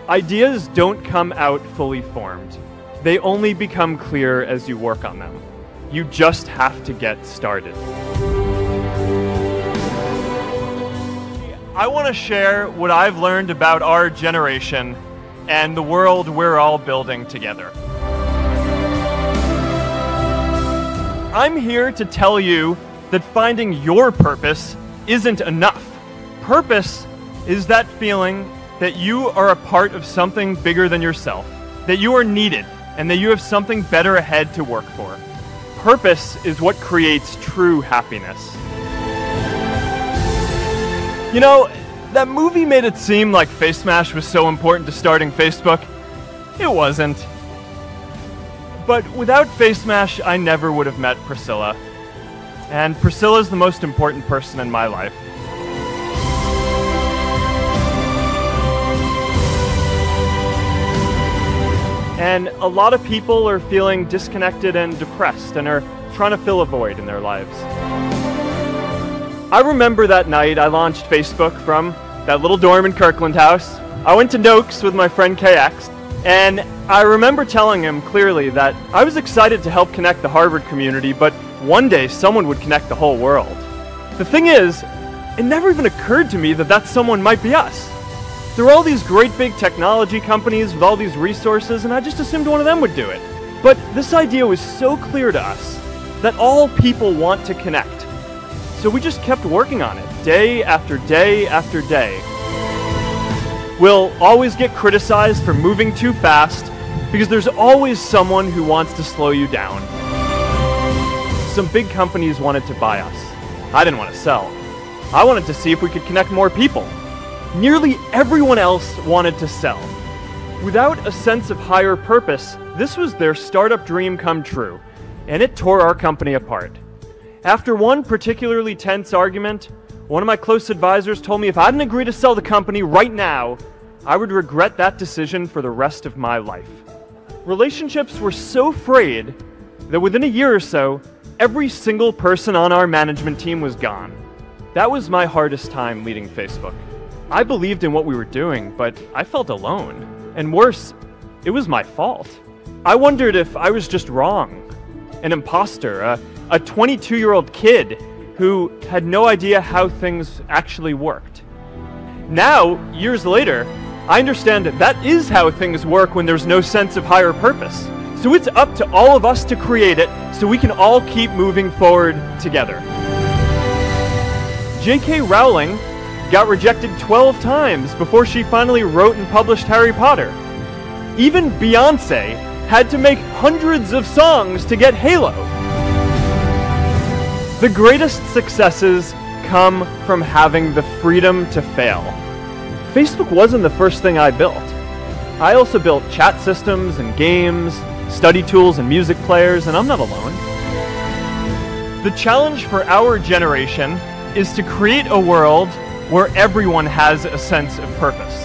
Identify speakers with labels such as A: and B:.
A: Ideas don't come out fully formed. They only become clear as you work on them. You just have to get started. I want to share what I've learned about our generation and the world we're all building together. I'm here to tell you that finding your purpose isn't enough. Purpose is that feeling that you are a part of something bigger than yourself, that you are needed, and that you have something better ahead to work for. Purpose is what creates true happiness. You know, that movie made it seem like Face Smash was so important to starting Facebook. It wasn't. But without Face Smash, I never would have met Priscilla. And Priscilla's the most important person in my life. And a lot of people are feeling disconnected and depressed and are trying to fill a void in their lives. I remember that night I launched Facebook from that little dorm in Kirkland House. I went to Noakes with my friend KX, and I remember telling him clearly that I was excited to help connect the Harvard community, but one day someone would connect the whole world. The thing is, it never even occurred to me that that someone might be us. There were all these great big technology companies with all these resources, and I just assumed one of them would do it. But this idea was so clear to us that all people want to connect. So we just kept working on it, day after day after day. We'll always get criticized for moving too fast, because there's always someone who wants to slow you down. Some big companies wanted to buy us. I didn't want to sell. I wanted to see if we could connect more people. Nearly everyone else wanted to sell. Without a sense of higher purpose, this was their startup dream come true, and it tore our company apart. After one particularly tense argument, one of my close advisors told me if I didn't agree to sell the company right now, I would regret that decision for the rest of my life. Relationships were so frayed that within a year or so, every single person on our management team was gone. That was my hardest time leading Facebook. I believed in what we were doing, but I felt alone. And worse, it was my fault. I wondered if I was just wrong. An imposter, a 22-year-old kid who had no idea how things actually worked. Now, years later, I understand that is how things work when there's no sense of higher purpose. So it's up to all of us to create it so we can all keep moving forward together. J.K. Rowling got rejected 12 times before she finally wrote and published Harry Potter. Even Beyoncé had to make hundreds of songs to get Halo. The greatest successes come from having the freedom to fail. Facebook wasn't the first thing I built. I also built chat systems and games, study tools and music players, and I'm not alone. The challenge for our generation is to create a world where everyone has a sense of purpose.